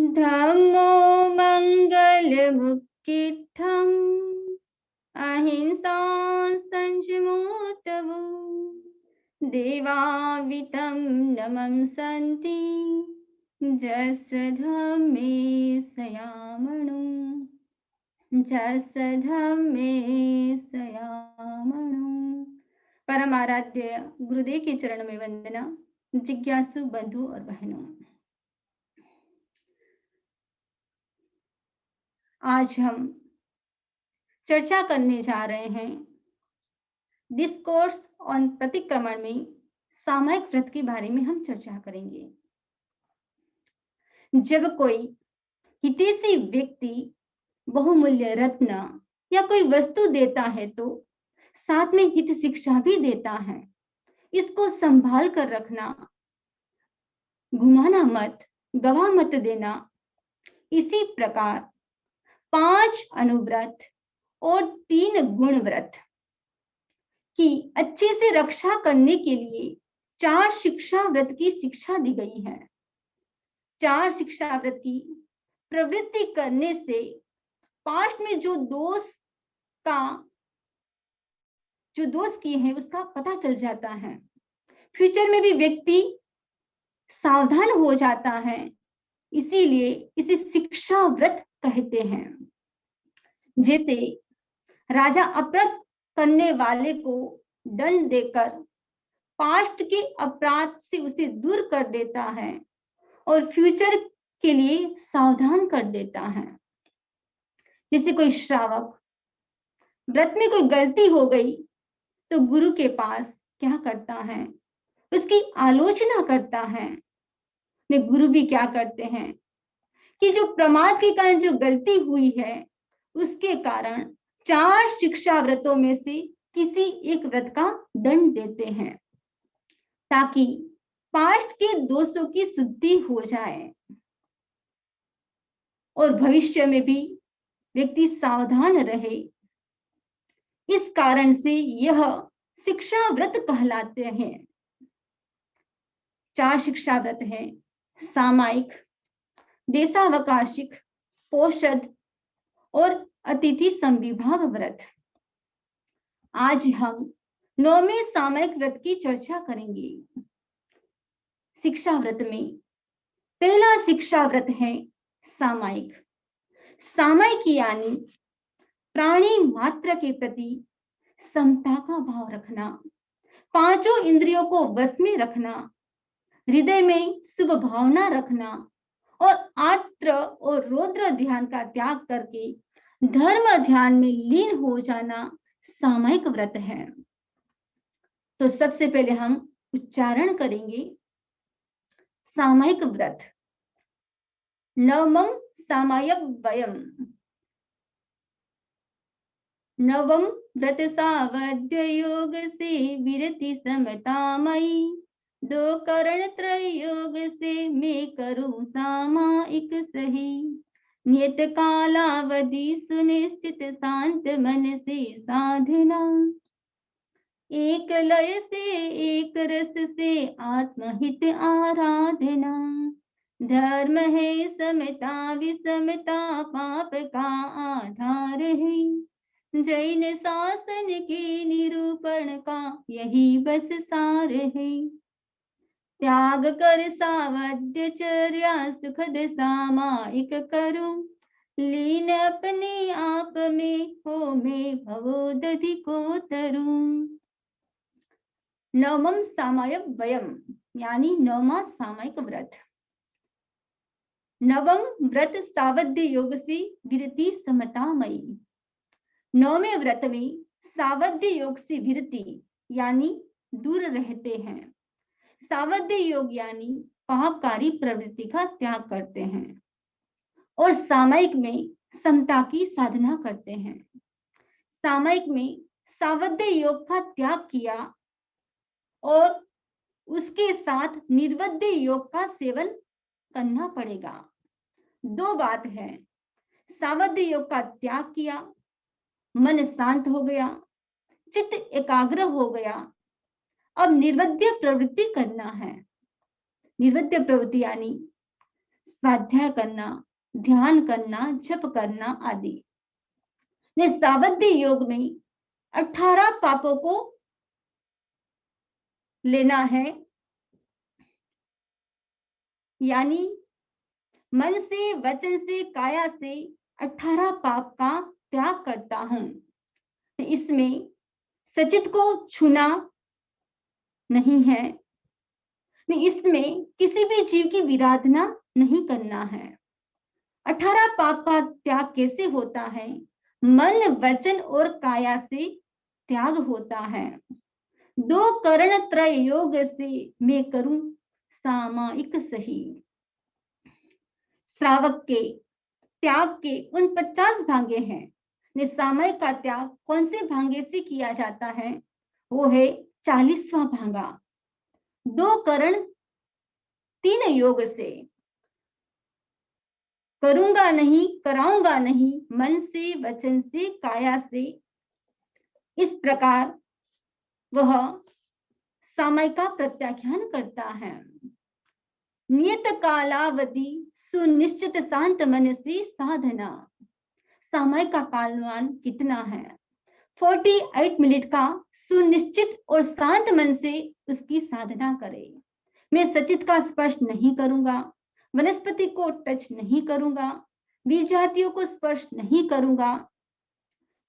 धम्मो मङ्गलमुक्तिस्थम् अहिंसा संयमोऽतवो देवावितं नमं सन्ति जसधम्मे सयामणु जसधम्मे सयामणु। परम आराध्य गुरुदेव के चरण में वंदना। जिज्ञासु बंधु और बहनों, आज हम चर्चा करने जा रहे हैं डिस्कोर्स ऑन प्रतिक्रमण में सामयिक व्रत के बारे में हम चर्चा करेंगे। जब कोई हितैषी व्यक्ति बहुमूल्य रत्न या कोई वस्तु देता है तो साथ में हित शिक्षा भी देता है। इसको संभाल कर रखना, घुमाना मत, गवा मत देना। इसी प्रकार 5 अनुव्रत और 3 गुण व्रत की अच्छे से रक्षा करने के लिए 4 शिक्षा व्रत की शिक्षा दी गई है। 4 शिक्षा व्रत की प्रवृत्ति करने से पास्ट में जो दोष किए हैं उसका पता चल जाता है। फ्यूचर में भी व्यक्ति सावधान हो जाता है, इसीलिए इसे शिक्षा व्रत कहते हैं। जैसे राजा अपराध करने वाले को दंड देकर पास्ट के अपराध से उसे दूर कर देता है और फ्यूचर के लिए सावधान कर देता है। जैसे कोई श्रावक व्रत में कोई गलती हो गई तो गुरु के पास क्या करता है, उसकी आलोचना करता है। गुरु भी क्या करते हैं कि जो प्रमाद के कारण जो गलती हुई है उसके कारण 4 शिक्षा व्रतों में से किसी एक व्रत का दंड देते हैं ताकि पास्ट के दोषों की शुद्धि हो जाए और भविष्य में भी व्यक्ति सावधान रहे। इस कारण से यह शिक्षा व्रत कहलाते हैं। 4 शिक्षा व्रत हैं सामायिक, देशावकाशिक, पोषद और अतिथि संविभाग व्रत। आज हम 9वें सामयिक व्रत की चर्चा करेंगे। शिक्षा व्रत में पहला शिक्षा व्रत है सामायिक। सामायिक यानी प्राणी मात्र के प्रति समता का भाव रखना, 5 इंद्रियों को वश में रखना, हृदय में शुभ भावना रखना और आत्र और रौद्र ध्यान का त्याग करके धर्म ध्यान में लीन हो जाना सामयिक व्रत है। तो सबसे पहले हम उच्चारण करेंगे सामयिक व्रत। नवमं सामयिक वयम। नवम व्रत सावध्य योग से विरति समतामयी, 2 करण त्रय योग से मैं करूं सामायिक सही। नियत कालावधि सुनिश्चित शांत मन से साधना, एक लय से एक रस से आत्महित आराधना। धर्म है समता विषमता पाप का आधार है, जैन शासन के निरूपण का यही बस सार है। त्याग कर सावध्य चर्या सुखद सामायिक करूं, लीन अपने आप में हो मैं भवोदधि को तरूं। नवम सामयिक वयम यानी 9वां सामयिक व्रत। नवम व्रत सावध्य योग से विरति समतामयी। 9वें व्रत में सावध्य योग से विरति यानी दूर रहते हैं। सावध्य योग यानी पापकारी प्रवृत्ति का त्याग करते हैं और सामयिक में समता की साधना करते हैं। सामयिक में सावध्य योग का त्याग किया और उसके साथ निर्वध्य योग का सेवन करना पड़ेगा। 2 बात है, सावध्य योग का त्याग किया, मन शांत हो गया, चित्त एकाग्र हो गया। अब निर्वध्य प्रवृत्ति करना है। निर्वध्य प्रवृत्ति यानी स्वाध्याय करना, ध्यान करना, जप करना आदि। सावध्य योग में 18 पापों को लेना है, यानी मन से, वचन से, काया से 18 पाप का त्याग करता हूं। इसमें सचित को छूना नहीं है, इसमें किसी भी जीव की विराधना नहीं करना है। 18 पाप का त्याग कैसे होता है? मन, वचन और काया से त्याग होता है। 2 करण त्रय योग से मैं करूं सामायिक सही। श्रावक के त्याग के 49 भांगे हैं। सामायिक का त्याग कौन से भांगे से किया जाता है? वो है 40वां भांगा। 2 करण 3 योग से करूंगा नहीं, कराऊंगा नहीं, मन से, वचन से, काया से, इस प्रकार वह सामायिक का प्रत्याख्यान करता है। नियत कालावधि सुनिश्चित शांत मन से साधना। सामायिक का कालमान कितना है? 48 मिनट का सुनिश्चित और शांत मन से उसकी साधना करें। मैं सचित का स्पर्श नहीं करूंगा, वनस्पति को टच नहीं करूंगा, बीज जातियों को स्पर्श नहीं करूंगा,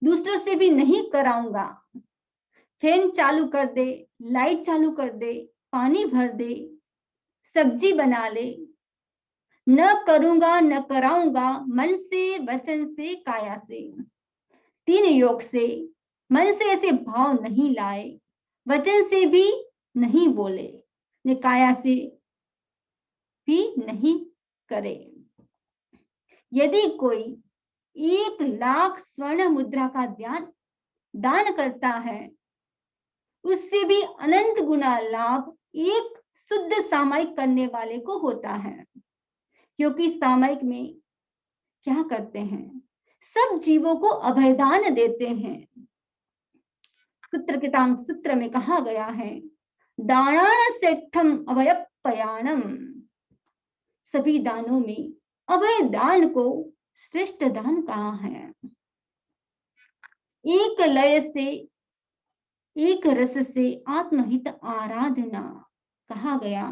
दूसरों से भी नहीं कराऊंगा। फैन चालू कर दे, लाइट चालू कर दे, पानी भर दे, सब्जी बना ले, न करूंगा न कराऊंगा, मन से, वचन से, काया से। 3 योग से मन से ऐसे भाव नहीं लाए, वचन से भी नहीं बोले, काया से भी नहीं करे। यदि कोई 1 लाख स्वर्ण मुद्रा का दान करता है, उससे भी अनंत गुना लाभ एक शुद्ध सामायिक करने वाले को होता है। क्योंकि सामायिक में क्या करते हैं? सब जीवों को अभयदान देते हैं। सूत्र में कहा गया है, दानान सेठम अभयपयाणम। सभी दानों में अभय दान को श्रेष्ठ दान कहा है। एक लय से, एक रस से आत्महित आराधना कहा गया।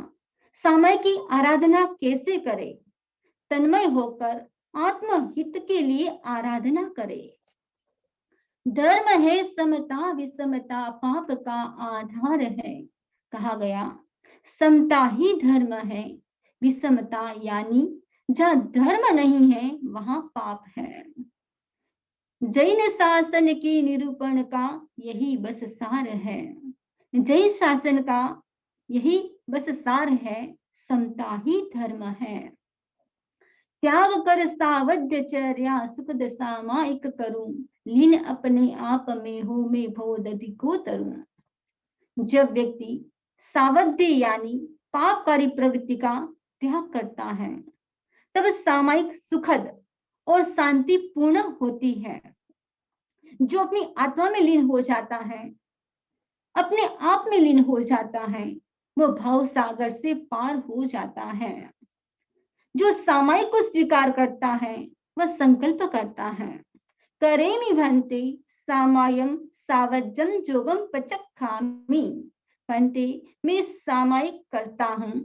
सामायिक की आराधना कैसे करें? तन्मय होकर आत्महित के लिए आराधना करे। धर्म है समता, विषमता पाप का आधार है कहा गया। समता ही धर्म है, विषमता यानी जहां धर्म नहीं है वहां पाप है। जैन शासन के निरूपण का यही बस सार है। जैन शासन का यही बस सार है, समता ही धर्म है। त्याग कर सावध्य चर्या सुखद सामायिक करूं, लीन अपने आप में हो मैं भोदधि को तरूं। जब व्यक्ति सावध्य यानी पापकारी प्रवृत्ति का त्याग करता है, तब सामायिक सुखद और शांतिपूर्ण होती है। जो अपनी आत्मा में लीन हो जाता है, अपने आप में लीन हो जाता है, वो भाव सागर से पार हो जाता है। जो सामायिक को स्वीकार करता है, वह संकल्प करता है, करेमि भन्ते सामायम सावज्जम जोगम पचक्खामि। भन्ते मैं सामायिक करता हूं।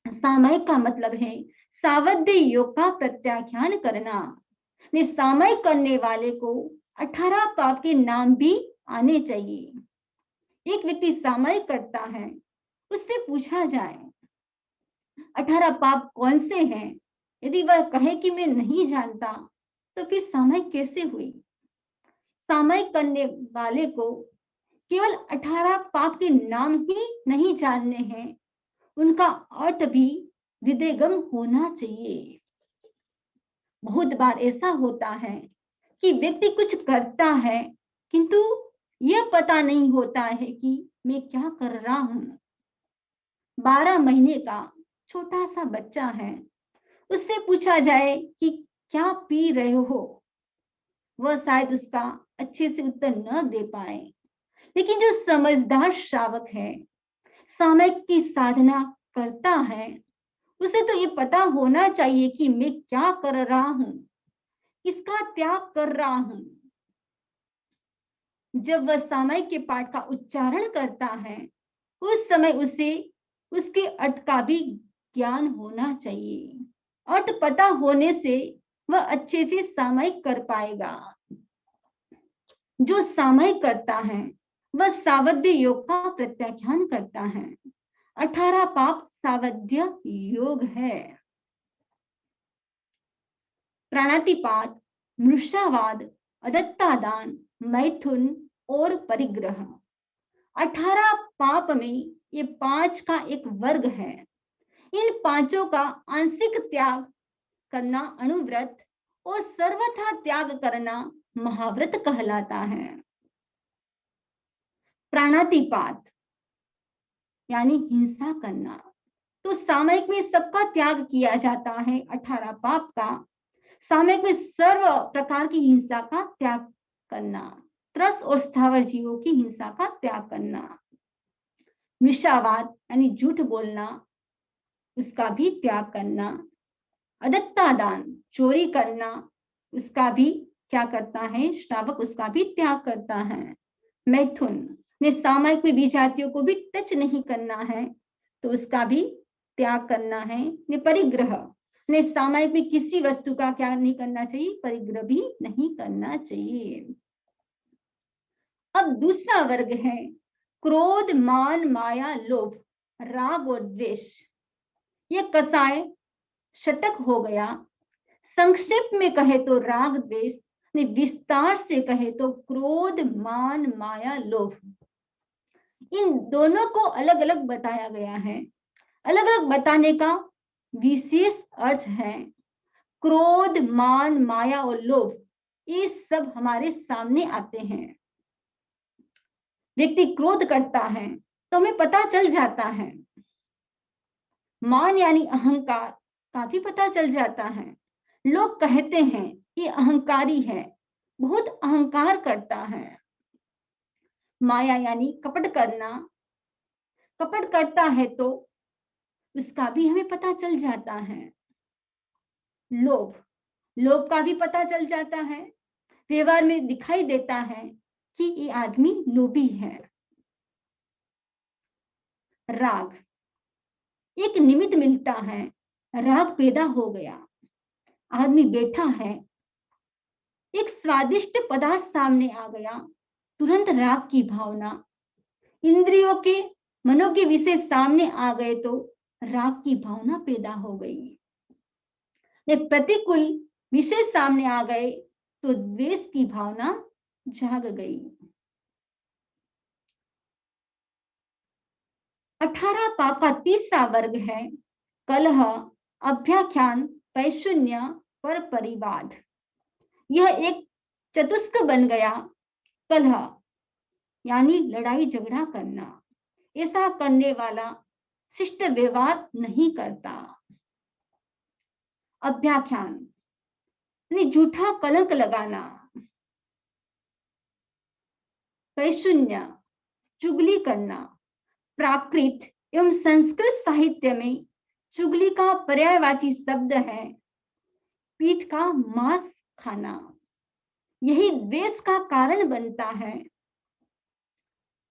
सामायिक का मतलब है सावध्य योग का प्रत्याख्यान करना। सामायिक करने वाले को 18 पाप के नाम भी आने चाहिए। एक व्यक्ति सामायिक करता है, उससे पूछा जाए 18 पाप कौन से हैं? यदि वह कहे कि मैं नहीं जानता, तो फिर सामायिक कैसे हुई? सामायिक करने वाले को केवल 18 पाप के नाम ही नहीं जानने हैं, उनका अर्थ भी हृदयगम होना चाहिए। बहुत बार ऐसा होता है कि व्यक्ति कुछ करता है, किंतु यह पता नहीं होता है कि मैं क्या कर रहा हूं। 12 महीने का छोटा सा बच्चा है, उससे पूछा जाए कि क्या पी रहे हो, वह शायद उसका अच्छे से उत्तर न दे पाए। लेकिन जो समझदार श्रावक है, सामायिक की साधना करता है, उसे तो ये पता होना चाहिए कि मैं क्या कर रहा हूं, किसका त्याग कर रहा हूं। जब वह सामयिक के पाठ का उच्चारण करता है, उस समय उसे उसके अर्थ का भी ज्ञान होना चाहिए। अर्थ पता होने से वह अच्छे से सामयिक कर पाएगा। जो सामयिक करता है वह सावध्य योग का प्रत्याख्यान करता है। 18 पाप सावध्य योग है। प्राणातिपात, मृषावाद, अदत्तादान, मैथुन और परिग्रह, 18 पाप में ये 5 का एक वर्ग है। इन पांचों का आंशिक त्याग करना अनुव्रत और सर्वथा त्याग करना महाव्रत कहलाता है। प्राणातिपात यानी हिंसा करना, तो सामयिक में सबका त्याग किया जाता है। 18 पाप का सामयिक में सर्व प्रकार की हिंसा का त्याग करना, त्रस और स्थावर जीवों की हिंसा का त्याग करना। मृषावाद यानी झूठ बोलना, उसका भी त्याग करना। अदत्तादान, चोरी करना, उसका भी क्या करता है श्रावक, उसका भी त्याग करता है। मैथुन ने सामयिक में विजातियों को भी टच नहीं करना है, तो उसका भी त्याग करना है। ने परिग्रह ने सामयिक में किसी वस्तु का क्या नहीं करना चाहिए, परिग्रह भी नहीं करना चाहिए। अब दूसरा वर्ग है क्रोध, मान, माया, लोभ, राग और द्वेष। यह कसाय शतक हो गया। संक्षेप में कहे तो राग द्वेष, ने विस्तार से कहे तो क्रोध, मान, माया, लोभ। इन दोनों को अलग अलग बताया गया है। अलग अलग बताने का विशेष अर्थ है। क्रोध, मान, माया और लोभ, ये सब हमारे सामने आते हैं। व्यक्ति क्रोध करता है तो हमें पता चल जाता है। मान यानी अहंकार का भी पता चल जाता है। लोग कहते हैं ये अहंकारी है, बहुत अहंकार करता है। माया यानी कपट करना, कपट करता है तो उसका भी हमें पता चल जाता है। लोभ, लोभ का भी पता चल जाता है, व्यवहार में दिखाई देता है कि ये आदमी लोभी है। राग, एक निमित्त मिलता है, राग पैदा हो गया, आदमी बैठा है, एक स्वादिष्ट पदार्थ सामने आ गया, तुरंत राग की भावना, इंद्रियों के मनों के विषय सामने आ गए तो राग की भावना पैदा हो गई। प्रतिकूल विषय सामने आ गए तो द्वेष की भावना जाग गई। 18 पाप का तीसरा वर्ग है कलह, अभ्याख्यान, पैशून्य, पर परिवाद। यह एक चतुष्क बन गया। कलह यानी लड़ाई झगड़ा करना, ऐसा करने वाला शिष्ट व्यवहार नहीं करता। अभ्याख्यान यानी झूठा कलंक लगाना। पैशून्य, चुगली करना। प्राकृत एवं संस्कृत साहित्य में चुगली का पर्यायवाची शब्द है पीठ का मांस खाना। यही द्वेष का कारण बनता है।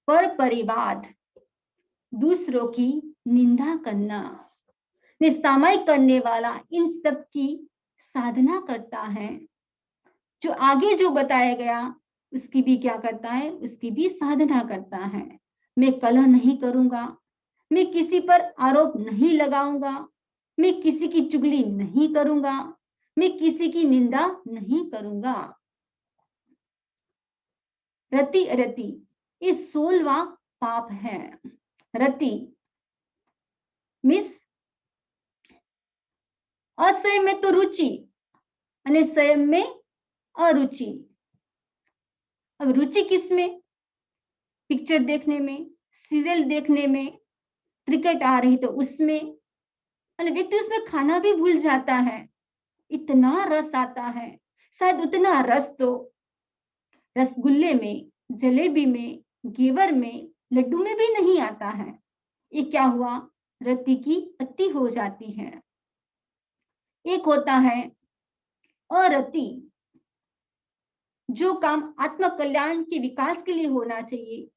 पर परिवाद, दूसरों की निंदा करना। सामयिक करने वाला इन सब की साधना करता है। जो आगे जो बताया गया उसकी भी क्या करता है, उसकी भी साधना करता है। मैं कलह नहीं करूंगा, मैं किसी पर आरोप नहीं लगाऊंगा, मैं किसी की चुगली नहीं करूंगा, मैं किसी की निंदा नहीं करूंगा। रति अरति, ये 16वां पाप है। रति मीन्स असंयम में तो रुचि और संयम में अरुचि। अब रुचि किसमें, पिक्चर देखने में, सीरियल देखने में, क्रिकेट आ रही तो उसमें, व्यक्ति उसमें खाना भी भूल जाता है। इतना रस आता है, शायद उतना रस तो रसगुल्ले में, जलेबी में, घेवर में, लड्डू में भी नहीं आता है। ये क्या हुआ, रति की अति हो जाती है। एक होता है अरति, जो काम आत्म कल्याण के विकास के लिए होना चाहिए,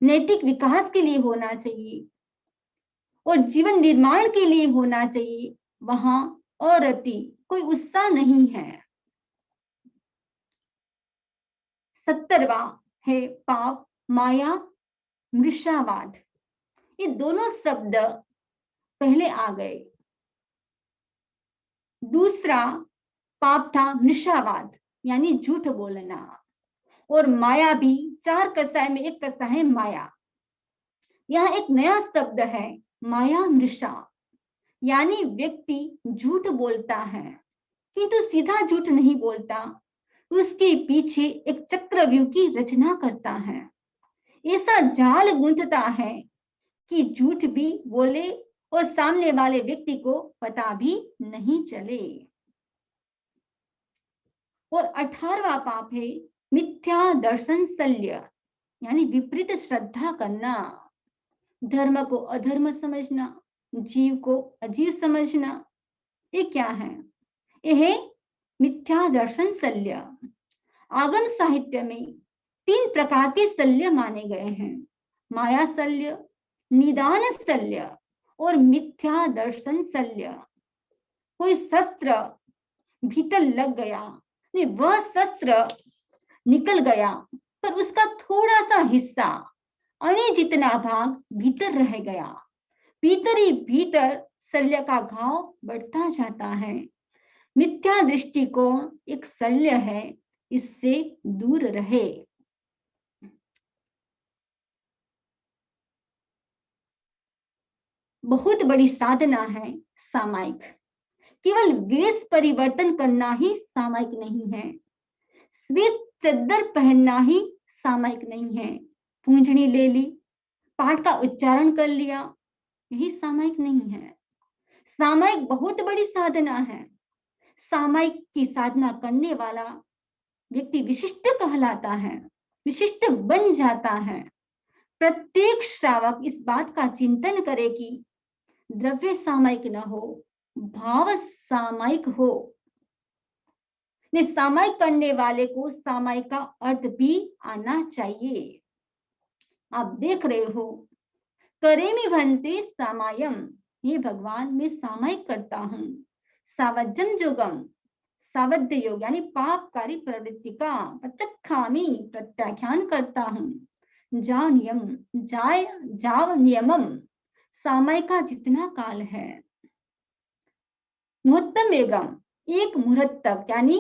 नैतिक विकास के लिए होना चाहिए और जीवन निर्माण के लिए होना चाहिए, वहां अरति, कोई उत्साह नहीं है। 70वां है पाप माया मृषावाद। ये दोनों शब्द पहले आ गए। दूसरा पाप था मृषावाद, यानी झूठ बोलना, और माया भी, 4 कसाय में एक कसा है माया। यह एक नया शब्द है माया मृषा, यानी व्यक्ति झूठ बोलता है किंतु सीधा झूठ नहीं बोलता, उसके पीछे एक चक्रव्यूह की रचना करता है, ऐसा जाल गूंथता है कि झूठ भी बोले और सामने वाले व्यक्ति को पता भी नहीं चले। और 18वां पाप है मिथ्या दर्शन शल्य, यानी विपरीत श्रद्धा करना, धर्म को अधर्म समझना, जीव को अजीव समझना। ये क्या है? यह मिथ्या दर्शन शल्य। आगम साहित्य में 3 प्रकार के शल्य माने गए हैं, माया शल्य, निदान शल्य और मिथ्या दर्शन शल्य। कोई शस्त्र भीतर लग गया, वह शस्त्र निकल गया पर उसका थोड़ा सा हिस्सा, अन्य जितना भाग भीतर रह गया, भीतर ही भीतर शल्य का घाव बढ़ता जाता है। मिथ्या दृष्टिकोण एक शल्य है, इससे दूर रहे। बहुत बड़ी साधना है सामायिक। केवल वेश परिवर्तन करना ही सामायिक नहीं है, श्वेत चद्दर पहनना ही सामायिक नहीं है, पूंजनी ले ली, पाठ का उच्चारण कर लिया, यही सामायिक नहीं है। सामायिक बहुत बड़ी साधना है। सामायिक की साधना करने वाला व्यक्ति विशिष्ट कहलाता है, विशिष्ट बन जाता है। प्रत्येक श्रावक इस बात का चिंतन करे कि द्रव्य सामायिक न हो, भाव सामायिक हो। सामायिक करने वाले को सामायिक का अर्थ भी आना चाहिए। आप देख रहे हो, करेमि भंते सामायम, ये भगवान मैं सामायिक करता हूं। सावज्जम जोगम, सावध्य योग यानी पापकारी प्रवृत्ति का पचक्खामी, प्रत्याख्यान करता हूं। जाव नियम, जाव नियमम, सामायिक का जितना काल है। मुहूर्तम एगम, एक मुहूर्त तक यानी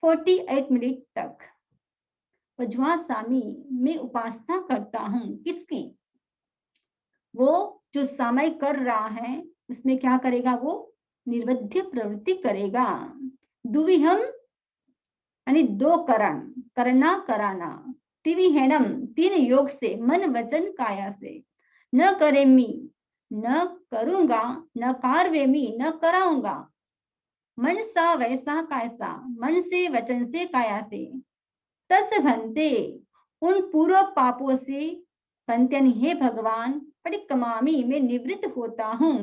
48 मिनट तक। वज्वासामी, मैं उपासना करता हूं, किसकी? वो जो सामायिक कर रहा है उसमें क्या करेगा? वो निर्वध्य प्रवृत्ति करेगा। दुविहम यानी 2 करण, करना कराना। त्रिविहेणम, 3 योग से, मन वचन काया से। न करेमी, न करूंगा, न कारवेमी, न कराऊंगा। मन सा वैसा कैसा, मन से वचन से काया से। तस भंते, उन पूर्व पापों से बनते, हे भगवान, परिकमामी, मैं निवृत्त होता हूँ।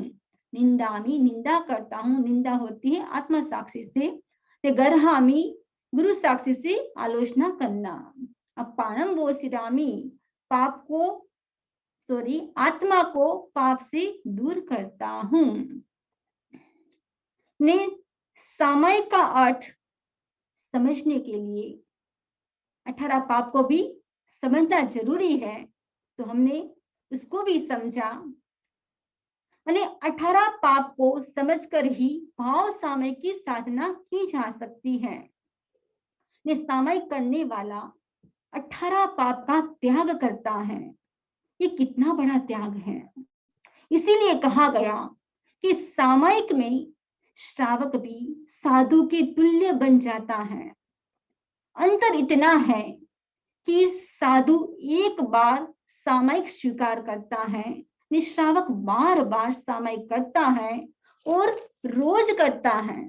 निंदामी, निंदा करता हूँ, निंदा होती है आत्मा साक्षी से। गर्हामी, गुरु साक्षी से आलोचना करना। अपानम वोसिरामी, पाप को, आत्मा को पाप से दूर करता हूँ। ने सामायिक का अर्थ समझने के लिए 18 पाप को भी समझना जरूरी है, तो हमने उसको भी समझा। 18 पाप को समझकर ही भाव सामयिक की साधना की जा सकती है। सामयिक करने वाला 18 पाप का त्याग करता है। ये कितना बड़ा त्याग है। इसीलिए कहा गया कि सामयिक में श्रावक भी साधु के तुल्य बन जाता है। अंतर इतना है कि साधु एक बार सामयिक स्वीकार करता है, निश्रावक बार बार सामयिक करता है और रोज करता है।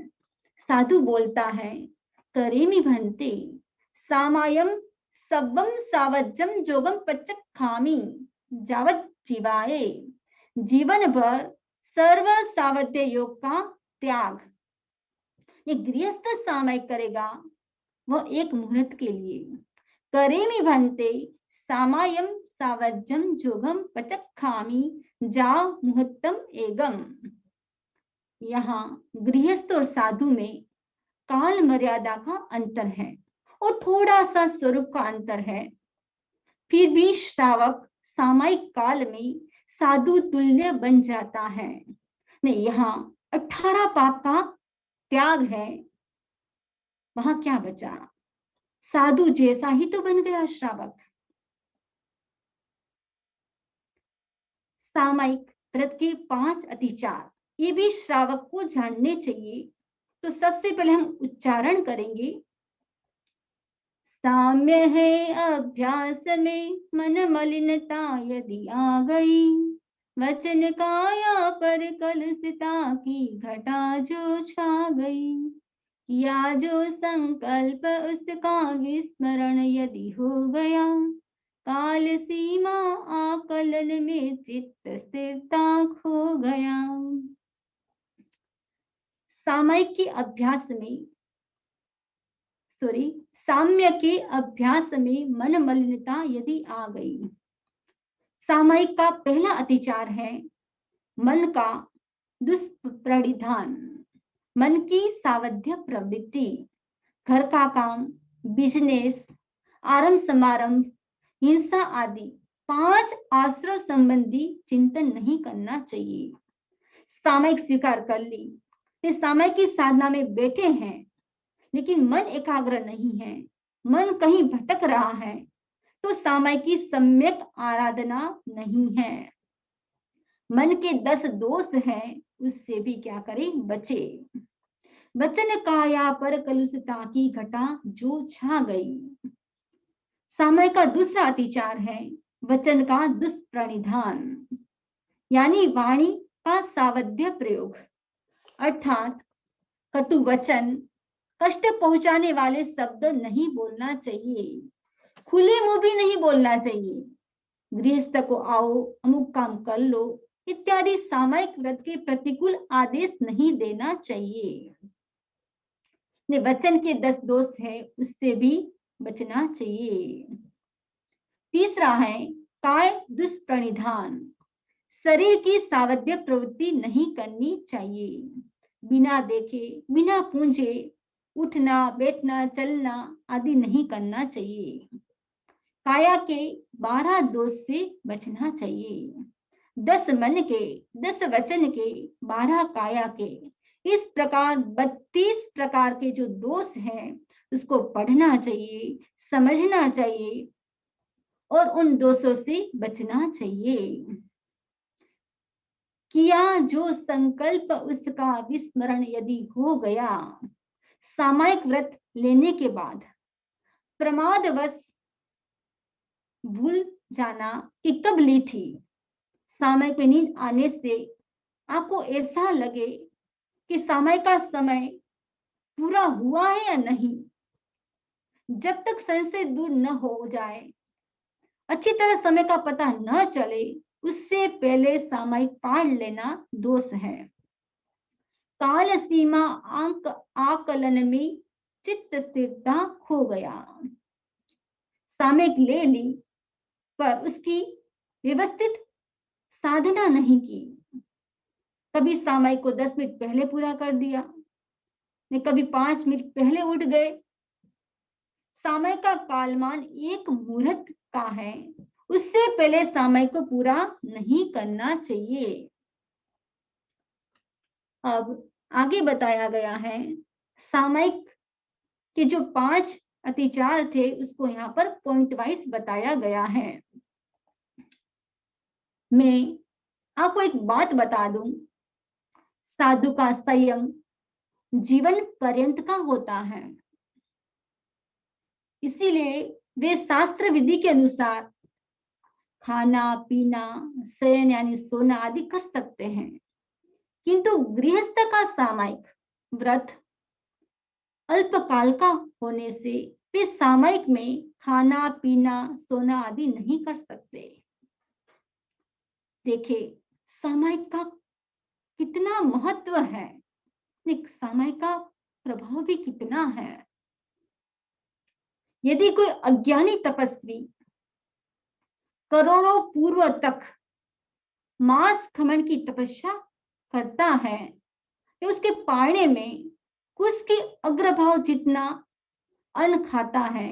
साधु बोलता है, करेमि भंते सामायम सवम सावज्जम जोगम पचक्खामी जावत जीवाये। जीवन भर सर्व सावध्य योग का त्याग। ये गृहस्थ सामयिक करेगा वह एक मुहूर्त के लिए। करेमि भन्ते सामायम सावज्यम जोगम पचखामी जाओ मुहूर्तम एगम। यहाँ गृहस्थ और साधु में काल मर्यादा का अंतर है और थोड़ा सा स्वरूप का अंतर है। फिर भी श्रावक सामायिक काल में साधु तुल्य बन जाता है। नहीं, यहाँ 18 पाप का त्याग है, वहां क्या बचा? साधु जैसा ही तो बन गया श्रावक। सामायिक व्रत के 5 अतिचार ये भी श्रावक को जानने चाहिए। तो सबसे पहले हम उच्चारण करेंगे। साम्य है अभ्यास में मन मलिनता यदि आ गई, वचन काया पर कलुषता की घटा जो छा गई, या जो संकल्प उसका विस्मरण यदि हो गया, काल सीमा आकलन में चित्त स्थिरता खो गया। सामयिक के अभ्यास में साम्य के अभ्यास में मन मलिनता यदि आ गई। सामयिक का पहला अतिचार है मन का दुष्प्रणिधान, मन की सावध्य प्रवृत्ति। घर का काम, बिजनेस, आरंभ समारंभ, हिंसा आदि 5 आश्रय संबंधी चिंतन नहीं करना चाहिए। सामयिक स्वीकार कर ली, इस सामयिक की साधना में बैठे हैं लेकिन मन एकाग्र नहीं है, मन कहीं भटक रहा है, तो सामयिक की सम्यक आराधना नहीं है। मन के 10 दोष हैं, उससे भी क्या करें? बचे। वचन काया पर कलुषता की घटा जो छा गई। सामयिक का दूसरा अतिचार है वचन का दुष्प्रणिधान, यानी वाणी का सावध्य प्रयोग, अर्थात कटु वचन, कष्ट पहुंचाने वाले शब्द नहीं बोलना चाहिए, खुले मुंह भी नहीं बोलना चाहिए। गृहस्थ को आओ, अमुक काम कर लो इत्यादि सामयिक व्रत के प्रतिकूल आदेश नहीं देना चाहिए। वचन के 10 दोष है, उससे भी बचना चाहिए। तीसरा है काय दुष्प्रणिधान, शरीर की सावध्य प्रवृत्ति नहीं करनी चाहिए। बिना देखे, बिना पूंजे उठना, बैठना, चलना आदि नहीं करना चाहिए। काया के 12 दोष से बचना चाहिए। 10 मन के, 10 वचन के, 12 काया के, इस प्रकार 32 प्रकार के जो दोष हैं उसको पढ़ना चाहिए, समझना चाहिए और उन दोषों से बचना चाहिए। किया जो संकल्प उसका विस्मरण यदि हो गया। सामयिक व्रत लेने के बाद प्रमादवश भूल जाना कि कब ली थी। सामयिक में नींद आने से आपको ऐसा लगे कि सामयिक का समय पूरा हुआ है या नहीं, जब तक संशय दूर न हो जाए, अच्छी तरह समय का पता न चले, उससे पहले सामयिक पढ़ लेना दोष है। काल सीमा अंक आकलन में चित्त स्थिरता खो गया। सामयिक ले ली पर उसकी व्यवस्थित साधना नहीं की। कभी सामयिक को 10 मिनट पहले पूरा कर दिया, कभी 5 मिनट पहले उठ गए। सामयिक का कालमान 1 मुहूर्त का है, उससे पहले सामयिक को पूरा नहीं करना चाहिए। अब आगे बताया गया है सामयिक के जो 5 अतिचार थे उसको यहाँ पर पॉइंट वाइज बताया गया है। मैं आपको एक बात बता दूं, साधु का संयम जीवन पर्यंत का होता है, इसीलिए वे शास्त्र विधि के अनुसार खाना पीना, शयन यानी सोना आदि कर सकते हैं। किंतु गृहस्थ का सामयिक व्रत अल्पकाल का होने से वे सामयिक में खाना पीना, सोना आदि नहीं कर सकते। देखिए, सामायिक का कितना महत्व है, सामायिक का प्रभाव भी कितना है। यदि कोई अज्ञानी तपस्वी करोड़ों पूर्व तक मांस खमन की तपस्या करता है, तो उसके पारणे में कुश के अग्रभाव जितना अन्न खाता है,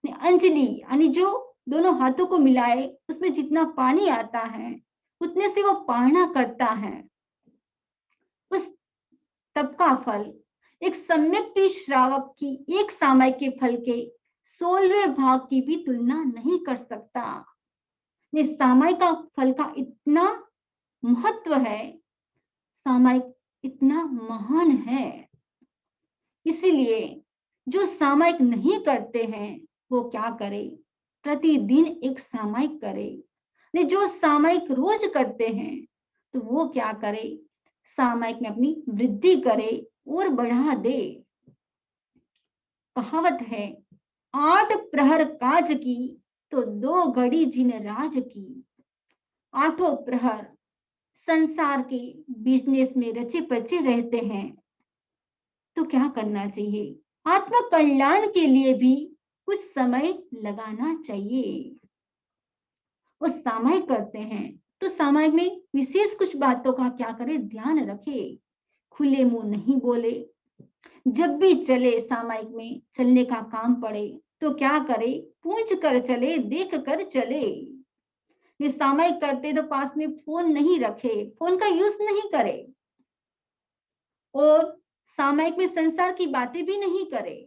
अंजलि यानी जो दोनों हाथों को मिलाए उसमें जितना पानी आता है उतने से वो पारणा करता है। उस तप का फल एक सम्यक श्रावक की एक सामायिक के फल के 16वें भाग की भी तुलना नहीं कर सकता। सामायिक का फल का इतना महत्व है, सामायिक इतना महान है। इसीलिए जो सामायिक नहीं करते हैं वो क्या करे, प्रतिदिन एक सामायिक करे। जो सामायिक रोज करते हैं तो वो क्या करे, सामायिक में अपनी वृद्धि करे और बढ़ा दे। कहावत है, 8 प्रहर काज की तो 2 घड़ी जिन राज की। 8 प्रहर संसार के बिजनेस में रचे पचे रहते हैं, तो क्या करना चाहिए, आत्म कल्याण के लिए भी कुछ समय लगाना चाहिए। वो सामायिक करते हैं तो सामायिक में विशेष कुछ बातों का क्या करे, ध्यान रखे। खुले मुंह नहीं बोले। जब भी चले सामायिक में चलने का काम पड़े तो क्या करे, पूछ कर चले, देख कर चले। सामायिक करते तो पास में फोन नहीं रखे, फोन का यूज नहीं करे, और सामायिक में संसार की बातें भी नहीं करे।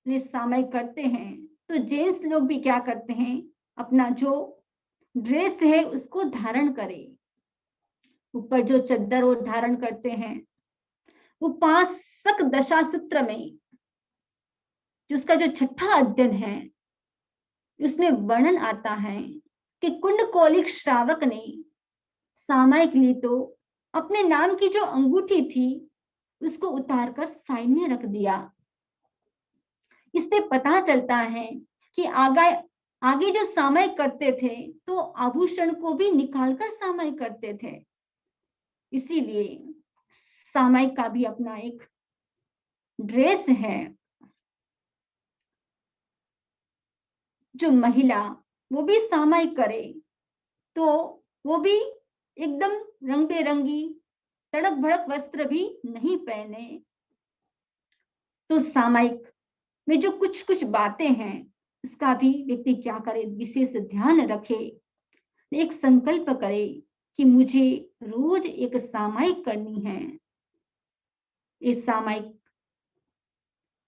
सामायिक करते हैं तो जेंट्स लोग भी क्या करते हैं, अपना जो ड्रेस है उसको धारण करे, ऊपर जो चद्दर वो धारण करते हैं। उपासक दशा सूत्र में जिसका जो 6ठा अध्ययन है उसमें वर्णन आता है कि कुंडकौलिक श्रावक ने सामायिक ली तो अपने नाम की जो अंगूठी थी उसको उतारकर साइड में रख दिया। इससे पता चलता है कि आगे जो सामायिक करते थे तो आभूषण को भी निकालकर सामायिक करते थे। इसीलिए सामायिक का भी अपना एक ड्रेस है। जो महिला वो भी सामायिक करे तो वो भी एकदम रंग बेरंगी तड़क भड़क वस्त्र भी नहीं पहने। तो सामायिक में जो कुछ कुछ बातें हैं उसका भी व्यक्ति क्या करे, विशेष ध्यान रखे। एक संकल्प करे कि मुझे रोज एक सामायिक करनी है। इस सामायिक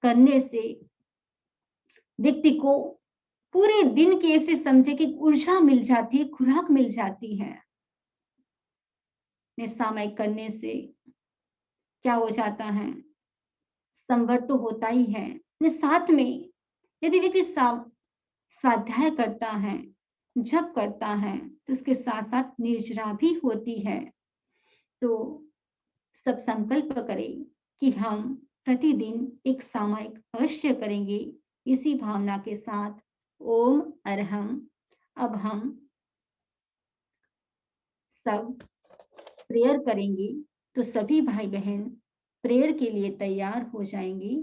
करने से व्यक्ति को पूरे दिन की ऐसे समझे कि ऊर्जा मिल जाती है, खुराक मिल जाती है। सामायिक करने से क्या हो जाता है, संवर तो होता ही है, साथ में यदि व्यक्ति स्वाध्याय करता है, जप करता है तो उसके साथ साथ निर्जरा भी होती है। तो सब संकल्प करें कि हम प्रतिदिन एक सामायिक अवश्य करेंगे। इसी भावना के साथ ओम अरहम। अब हम सब प्रेयर करेंगे, तो सभी भाई बहन प्रेयर के लिए तैयार हो जाएंगे।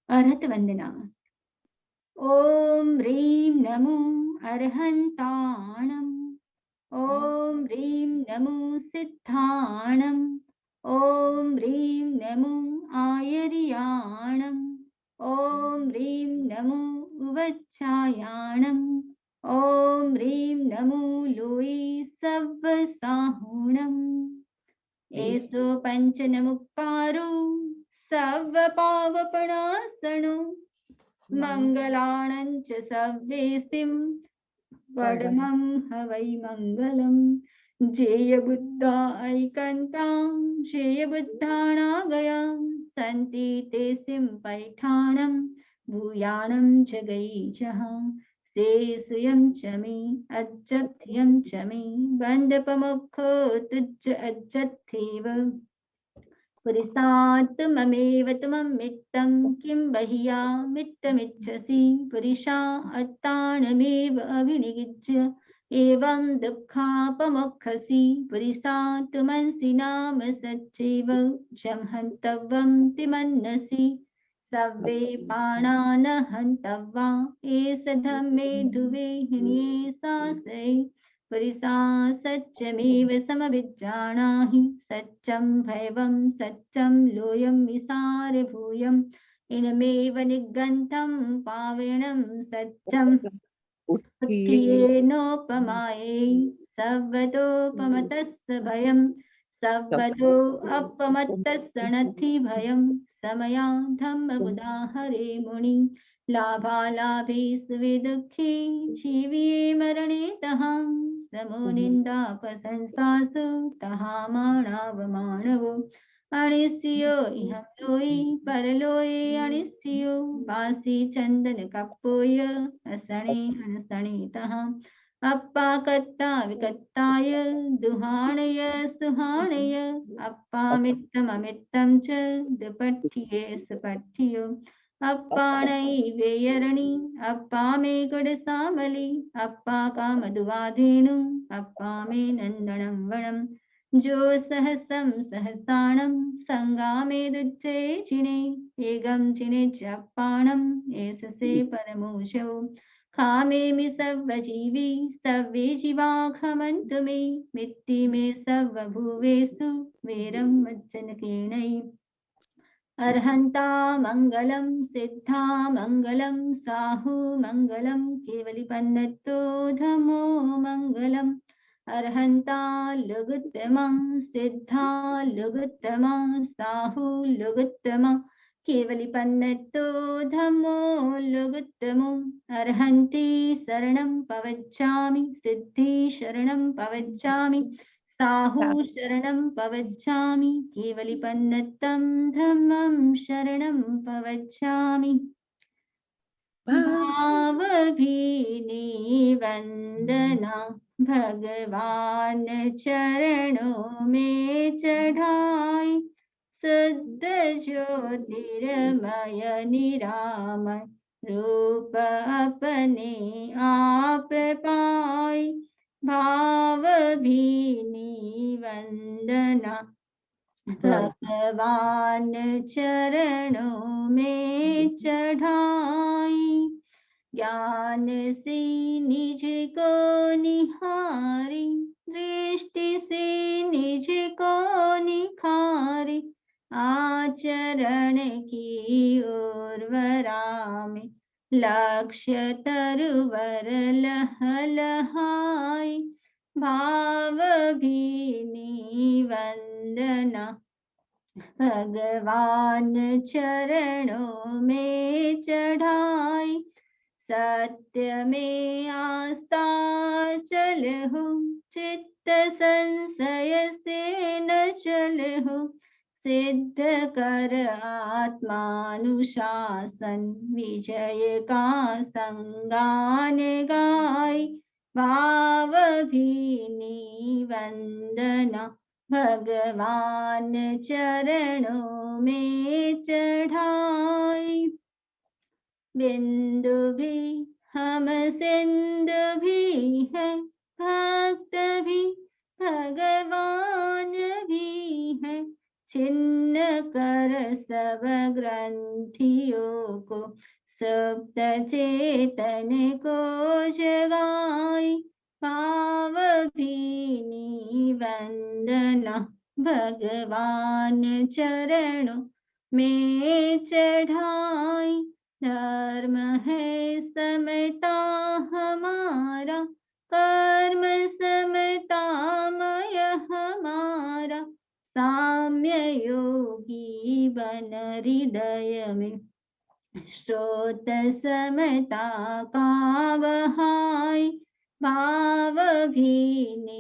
अर्हत वंदना। ओम ह्रीं नमो अर्हन्ताणम्। ओम ह्रीं नमो सिद्धाणम्। ओम ह्रीं नमो आयर्याणम्। ओम ह्रीं नमो उवच्चायाणम्। ओम ह्रीं नमो लोई सव्वसाहुणम्। एषो पंचनमुक्कारो सव्वपावपणासनो मंगलाणं च सव्वेसिं परमं हवै मंगलम्। जेय बुद्धा ऐकन्तां जेय बुद्धानागयां सन्ति ते सिं पैठाणं भूयाणं च गैजः शेषयं च मे अज्जत्यं च मे बन्धपमुखो तुज्ज अज्जथेव पुरिसात् ममेव तुमं मित्तं किं बह्यामित्तमिच्छसि पुरिषा अत्तानमेव अभिनिगिच्य एवं दुःखापमुखसि पुरिसात् मनसि नाम सच्चैव जं हन्तव्यं तिमन्नसि सव्वे पाणान हन्तव्या एष धम्मे ध्रुवे हिन्ये सासै पुरिसा सत्यमेव समभिजानाहि सत्यं भैवं सत्यं लोयं विसारभूयम् इनमेव निगन्तं पावनं सत्यम् उत्थियेनोपमायै सवदोपमतस्य भयं सवदो अपमत्तस्य नथि भयं समया धम्ममुदाहरे मुनि लाभालाभे सुवे दुःखी जीविये मरणे तहां समो निन्दापशंसासु तहा मानावमानवो अनिस्यो इह लोई परलोये अनिस्यो वासी चंदन कप्पोय असणे हनसणे तहां अप्पा कत्ता विकत्ताय दुहाणय सुहाणय अप्पा मित्तममित्तं च दुपठ्ठिये सुपठ्ठियो अप्पाणै वेयरणी अप्पा मे गुडसामली अप्पा कामधुवाधेनु अप्पा मे नन्दनं वनम् जो सहसं सहसाणं संगामे दुच्चे चिने एगं चिने चप्पाणं एससे परमोषौ खामेमि सर्वजीवी सर्वे जीवा खमन्तु मे मित्ति मे सर्वभुवेषु वेरं मज्जनकेणै अर्हन्ता मङ्गलं सिद्धा मङ्गलं साहु मङ्गलं केवलिपन्नतो धमो मङ्गलम् अर्हन्ता लघुत्तमा सिद्धा लघुत्तमा साहु लघुत्तमा केवलिपन्नतो धम्मो लघुत्तमो अर्हन्ति शरणं पवच्छामि सिद्धि शरणं पवच्छामि साहु शरणं पवच्छामि केवलिपन्नतं धम्मं शरणं पवच्छामि भावभीनि वन्दना भगवान चरणों में चढ़ाई शुद्ध ज्योतिर्मय निरामय रूप अपने आप पाई भावभीनि वन्दना भगवान चरणों में चढ़ाई ज्ञान से निज को निहारी दृष्टि से निज को निखारी आचरण की उर्वरा में लक्ष्य तरुवर लहलहाई भावभीनि वन्दना भगवान चरणों में चढ़ाई सत्य में आस्था चलहु चित्त संशय से न चलहु सिद्ध कर आत्मानुशासन विजय का संगान गाय भावभीनि वन्दना भगवान चरणों में चढ़ाई बिंदु भी हम सिंधु भी है भक्त भी भगवान भी है छिन्न कर सब ग्रंथियों को सुप्त चेतन को जगाई भावभीनि वन्दना भगवान चरणों में चढ़ाई धर्म है समता हमारा कर्म समतामय हमारा साम्य योगी बन हृदय में श्रोत समता का बहाई भावभीनि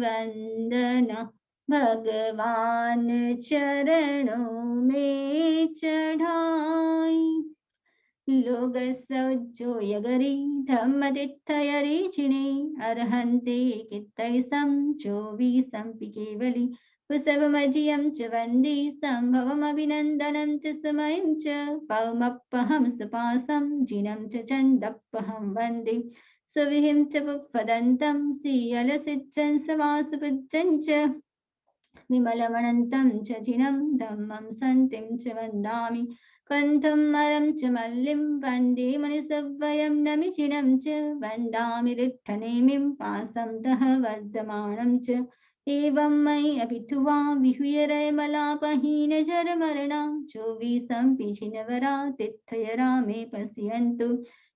वन्दना भगवान चरणों में चढ़ाई। लोग सौजो यगरी धम्म तिथयरी चिणे अर्हन्ते कित्तैसं चोवीसंपि केवली कुसवमजियं च वन्दे सम्भवमभिनन्दनं च समयं च पौमप्पहं सुपासं जिनं च चन्दप्पहं वन्दे सुविहिं च पुप्पदन्तं सीयलसिच्चं सवासुपुज्जं च विमलमनन्तं च जिनं धम्मं सन्तिं च वन्दामि कन्थं मरं च मल्लिं वन्दे मणिसव्वयं नमिचिनं च वन्दामि रिक्थनेमिं पासं दह वर्धमानं च एवं मयि अभिथुवा विहुयरयमलापहीनजरमरणा चोवीसं पिचिनवरा तिथयरा मे पश्यन्तु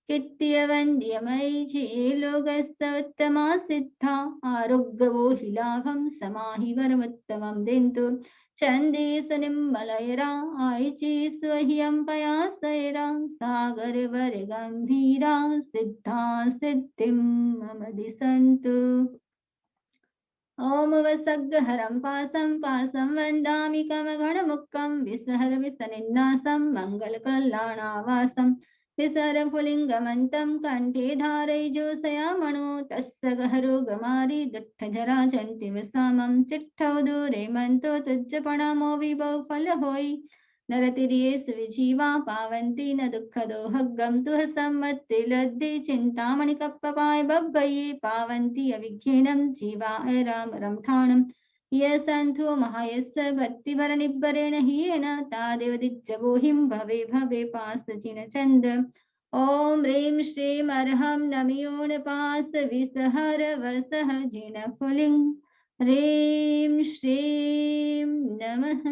कित्यवन्द्यमयि चेलोकस्तोत्तमा सिद्धा आरोग्यवो हि लाभं समाहि वरमुत्तमं दिन्तु चन्देशनिम्मलयरा आयचि स्वह्यं पयासयरा सागरवरगम्भीरा सिद्धा सिद्धिं मम दिशन्तु। ॐ वसग्गहरं पासं वन्दामि कमगणमुक्कं विसहर विसनिन्नासं मङ्गलकल्याणावासं विसरपुलिङ्गमन्तं कण्ठे धारयिजोषयामणो तस्य गहरो गमारि दुःखजरा चन्तिविषामं चिट्ठौ दूरे मन्तो तुज्जपणमो विभौ फलहोयि नरतिर्येषु विजीवा पावन्ति न दुःखदो हग्गं तुह सम्मत्तिलद्दे चिन्तामणिकप्पपाय बब्बये पावन्ति अविघ्नेनं जीवाय राम रमठाणं यसन्थो महायस्य भक्तिभरनिब्बरेण हीयेन तादेव दिज्जवोहिं भवे भवे पासचिनचन्द ॐ ह्रीं श्रीं अर्हं नमयोनपास विसहर वसः जिनफुलिं ह्रीं श्रीं नमः।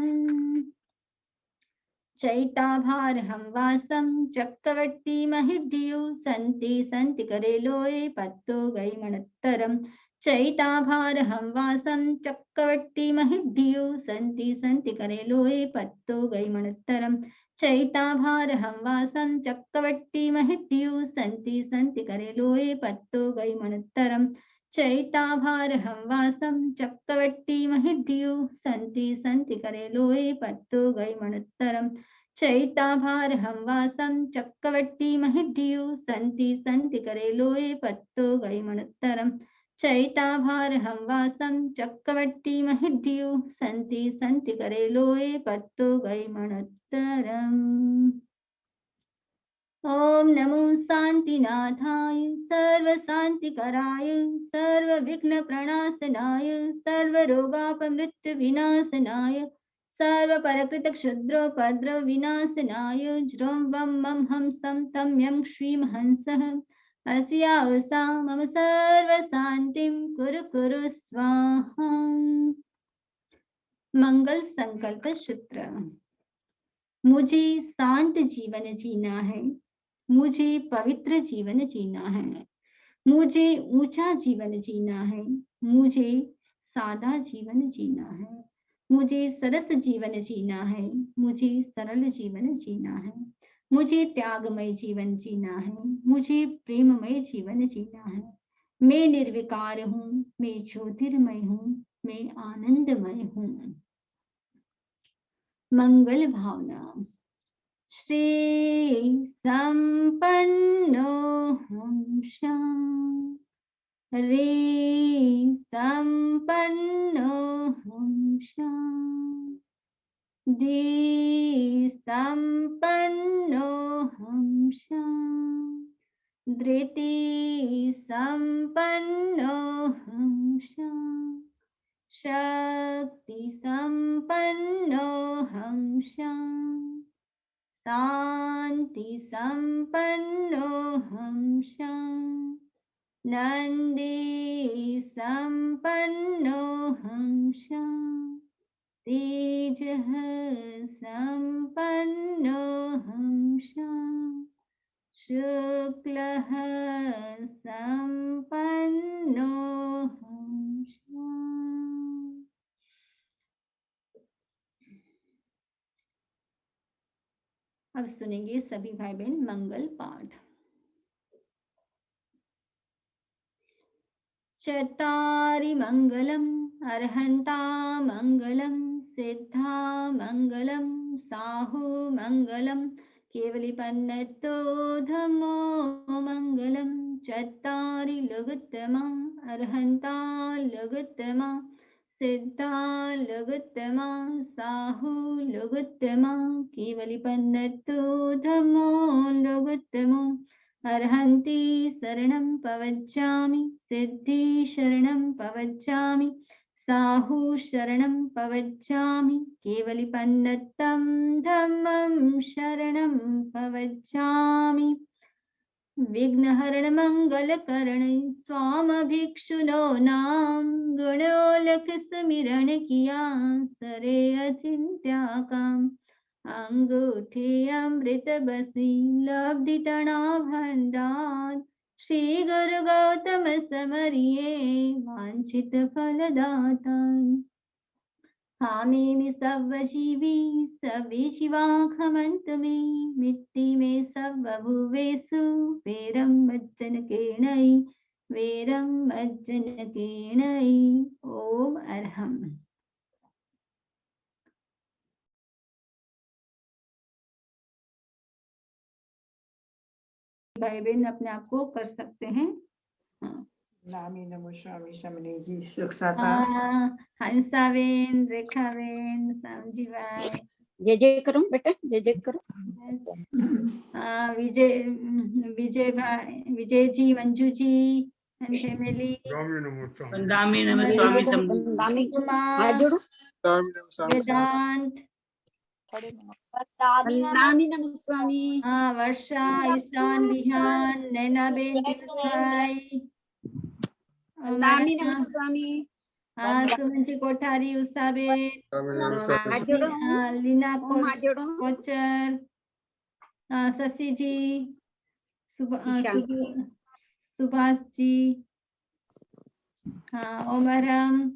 चैताभारहं वासं चक्रवर्ती महिद्यु सन्ति करे लोये पत्तो गैमणत्तरम् चैताभारहं वासं चक्रवर्ती महिद्यु सन्ति करे लोये पत्तो गैमणत्तरम् चैताभारहं वासं चक्रवर्ती महिद्यु सन्ति करे लोये पत्तो गैमणत्तरम् चैताभारहं वासं चक्रवर्ती महिद्यु सन्ति करे लोये पत्तो गैमणत्तरम् चैताभारहं वासं चक्रवर्ती महिद्यु सन्ति करे लोये पत्तो गैमणत्तरम् चैताभारहं वासं चक्रवर्ती महिद्यु सन्ति करे लोये पत्तो गैमणत्तरम्। ॐ नमो शान्तिनाथाय सर्वशान्तिकराय सर्वविघ्नप्रणाशनाय सर्वरोगापमृत्युविनाशनाय सर्वपरकृतक्षुद्रोपद्रवविनाशनाय ज्रों वं मं हंसं तं यं श्रीं हंसः अस्या उषा मम सर्वशान्तिं कुरु स्वाहा। मंगल संकल्प सूत्र। मुझे शांत जीवन जीना है, मुझे पवित्र जीवन जीना है, मुझे ऊंचा जीवन जीना है, मुझे सादा जीवन जीना है, मुझे सरस जीवन जीना है, मुझे सरल जीवन जीना है, मुझे त्यागमय जीवन जीना है, मुझे प्रेममय जीवन जीना है। मैं निर्विकार हूँ, मैं ज्योतिर्मय हूँ, मैं आनंदमय हूँ। मंगल भावना। श्री संपन्नो हम श्याम रे संपन्नो हम श्याम दे संपन्नो हम श्याम धृति संपन्नो हम श्याम शक्ति संपन्नो हम श्याम शांति संपन्नो हम श्याम नंदी संपन्नो हम श्याम तेज संपन्नो हम श्याम शुक्ल संपन्नो हम श्याम। अब सुनेंगे सभी भाई बहन मंगल पाठ। चत्तारि मंगलम अर्हन्ता मंगलम, सिद्धा मंगलम, साहु मंगलम, केवलिपन्नतो धम्मो मंगलम, चत्तारि लघुत्तमा, अर्हन्ता लघुत्तमा, सिद्धा लघुत्तमा, साहु लघुत्तमा, केवलिपन्नतो धम्मो लघुत्तमो, अर्हन्ति शरणं पवज्जामि, सिद्धि शरणं पवज्जामि, साहु शरणं पवज्जामि, केवलिपन्नतं धम्मं शरणं पवज्जामि। विघ्नहरणमङ्गलकरणै स्वामभिक्षुनो नाम, गुणोलक सुमिरन किया सरे अचिन्त्या काम, अंगूठे अमृत बसी लब्धि तणा भंडार, श्री गुरु गौतम समरिये वांछित फलदाता। हामिमि सर्वजीवी सवि शिवाखमन्त मे, मिट्टी में सर्वभुवेषु वेरं मज्जनकेणै, वेरं मज्जनकेणै। ओम अर्हम्। भाई बहन अपने आप को कर सकते हैं। नामी नमो स्वामी समने जी सुखसाता हंसाबेन, रेखाबेन, समझीभाई, जय जय करो बेटा, जय जय करो। विजय, विजय भाई, विजय जी, मंजू जी एंड फैमिली, वंदामी नमो स्वामी समने हाथ जोड़ो। वेदांत, वंदामी नमः स्वामी। वर्षा, ईशान, विहान, नैनाबेन, भाई, वंदामी नमः स्वामी। सुमन जी कोठारी, उषाबेन, हाथ जोड़ो। लीना हाथ जोड़ो। कोचर, शशि जी, सुभाष जी, ओमरम,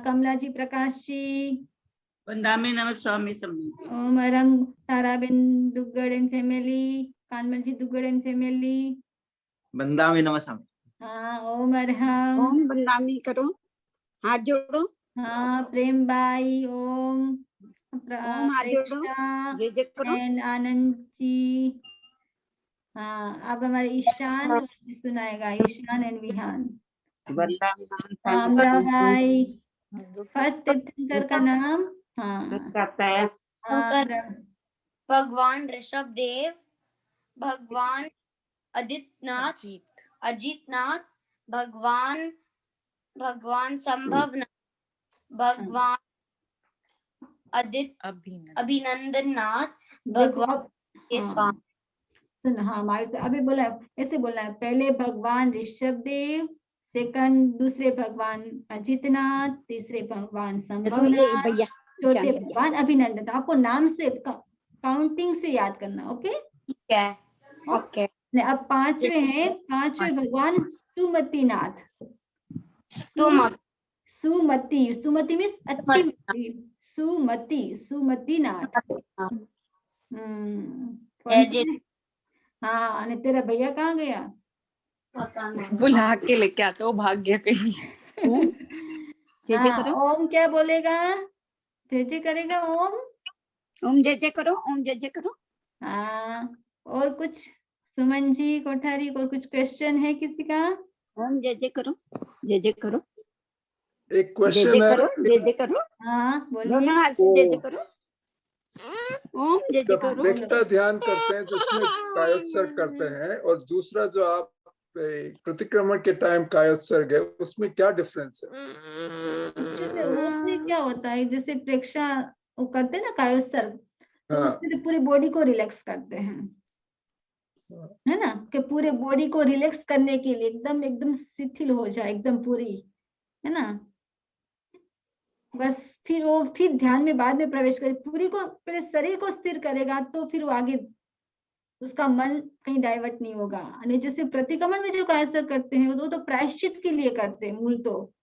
कमला जी, प्रकाश जी, वंदामी नमः स्वामी समने ओमरम, Taraben Duggad and family, Kanmal ji Duggad and family, वंदामी नमः स्वामी। ओम अर्हम। ओम वंदामी करो, हाथ जोड़ो। प्रेम बाई, ओम, हाथ जोड़ो। जय जय करो। आनंद जी। अब हमारे ईशान जी सुनाएगा, ईशान एंड विहान। भाई फर्स्ट तीर्थंकर का नाम भगवान ऋषभ देव, भगवान अजितनाथ, भगवान संभवनाथ, भगवान अभिनंदन नाथ, भगवान के स्वामी। सुन, अभी बोला ऐसे बोलना है, पहले भगवान ऋषभ देव, सेकंड दूसरे भगवान अजितनाथ, तीसरे भगवान संभवनाथ, चौथे भगवान अभिनंदन। आपको नाम से काउंटिंग से याद करना, ओके? ठीक है, ओके। अब पांचवे हैं, पांचवे भगवान सुमतिनाथ। सुमति मीन्स अच्छी, सुमतिनाथ। हाँ, तेरा भैया कहाँ गया? बुला के लेके आता वो भाग गया कहीं। जय जय करो। ओम क्या बोलेगा? जय जय करेगा ओम। ओम जय जय करो, ओम जय जय करो। और कुछ सुमन जी कोठारी, और कुछ क्वेश्चन है किसी का? ओम जय जय करो, जय जय करो। एक क्वेश्चन है। जय जय करो। बोलिए। दोनों हाथ से जय जय करो। ओम जय जय करो। एकटा ध्यान करते हैं जिसमें कायोत्सर्ग करते हैं, और दूसरा जो आप प्रतिक्रमण के टाइम कायोत्सर्ग है, उसमें क्या डिफरेंस है? उसमें क्या होता है, जैसे प्रेक्षा वो करते हैं ना कायोत्सर्ग, तो उसमें पूरी बॉडी को रिलैक्स करते हैं, है ना, कि पूरे बॉडी को रिलैक्स करने के लिए एकदम शिथिल हो जाए, एकदम पूरी, है ना। बस फिर वो ध्यान में बाद में प्रवेश करे, पूरी को पहले शरीर को स्थिर करेगा, तो फिर वो आगे उसका मन कहीं डाइवर्ट नहीं होगा। और जैसे प्रतिक्रमण में जो कायोत्सर्ग करते हैं वो तो प्रायश्चित के लिए करते हैं, मूल तो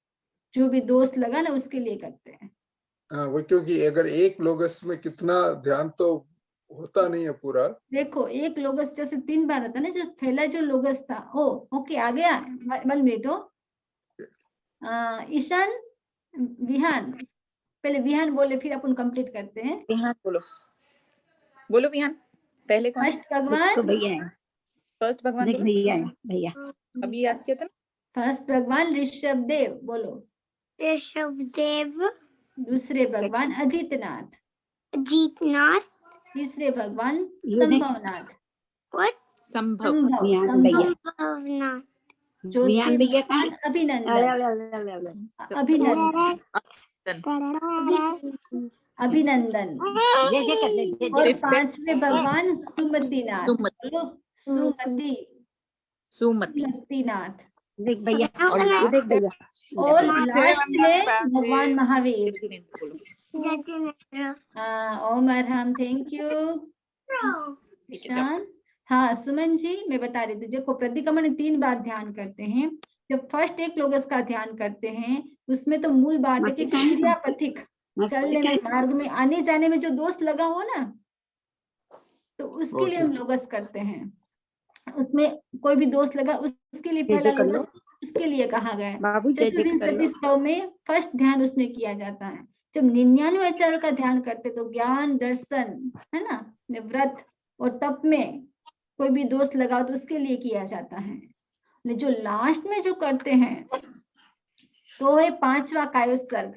जो भी दोष लगा ना उसके लिए करते हैं। वो क्योंकि अगर एक लोगस में कितना ध्यान तो होता नहीं है पूरा। देखो एक लोगस जैसे 3 बार होता ना, जो पहला जो लोगस था, ओके आ गया, 1 मिनट हो। ईशान विहान, पहले विहान बोले फिर अपन कंप्लीट करते हैं। विहान बोलो, बोलो विहान। पहले कौन? फर्स्ट भगवान, भैया है, फर्स्ट भगवान देख बोलो। भैया है, भैया। अभी याद किया था ना। फर्स्ट भगवान ऋषभ देव बोलो। ऋषभदेव, दूसरे भगवान अजीतनाथ, अजीतनाथ, तीसरे भगवान ये देख। संभवनाथ, संभव। संभव विहान भैया, संभव, भावनाथ, चौथे विहान भैया कहाँ भगवान है? अभिनंदन, अभिनंदन, अभिनंदन। जय जय कर, जय जय और जय। पांचवें भगवान सुमतिनाथ, सुमति। बोलो सुमति, सुमति। सुमतिनाथ। देख भैया, और ये देख भैया। और लास्ट में भगवान महावीर। जतिनेन्द्र, ओम अरहम, थैंक यू ठीक है, चलो। शान। हाँ सुमन जी, मैं बता रही थी, देखो प्रतिक्रमण 3 बार ध्यान करते हैं। जब फर्स्ट एक लोग इसका ध्यान करते हैं, उसमें तो मूल बात है कि मस्ती कहाँ है? क्रिया पथिक चलने में, मार्ग में आने जाने में जो दोष लगा हो ना, तो उसके लिए हम लोगस करते हैं। उसमें कोई भी दोष लगा, उसके लिए पहला कर लो। लोगस उसके लिए कहा गया है। बाबू जय जय चतुर्विंश कर लो। स्तव में फर्स्ट ध्यान उसमें किया जाता है। जब 99 आचार्य का ध्यान करते तो ज्ञान, दर्शन, है ना, व्रत और तप में कोई भी दोष लगा तो उसके लिए किया जाता है। जो लास्ट में जो करते हैं तो है 5वां कायोत्सर्ग।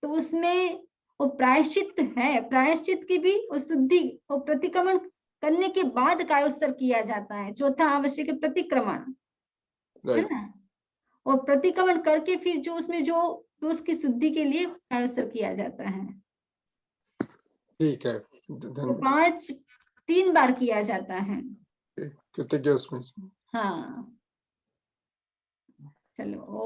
तो उसमें वो प्रायश्चित है, प्रायश्चित की भी वो शुद्धि, वो प्रतिक्रमण करने के बाद कायोत्सर्ग किया जाता है। चौथा आवश्यक है प्रतिक्रमण, है राइट, ना, और प्रतिक्रमण करके फिर जो उसमें जो दोष की शुद्धि के लिए कायोत्सर्ग किया जाता है। ठीक है, तो 3 बार किया जाता है। कृतज्ञ उसमें। हाँ चलो।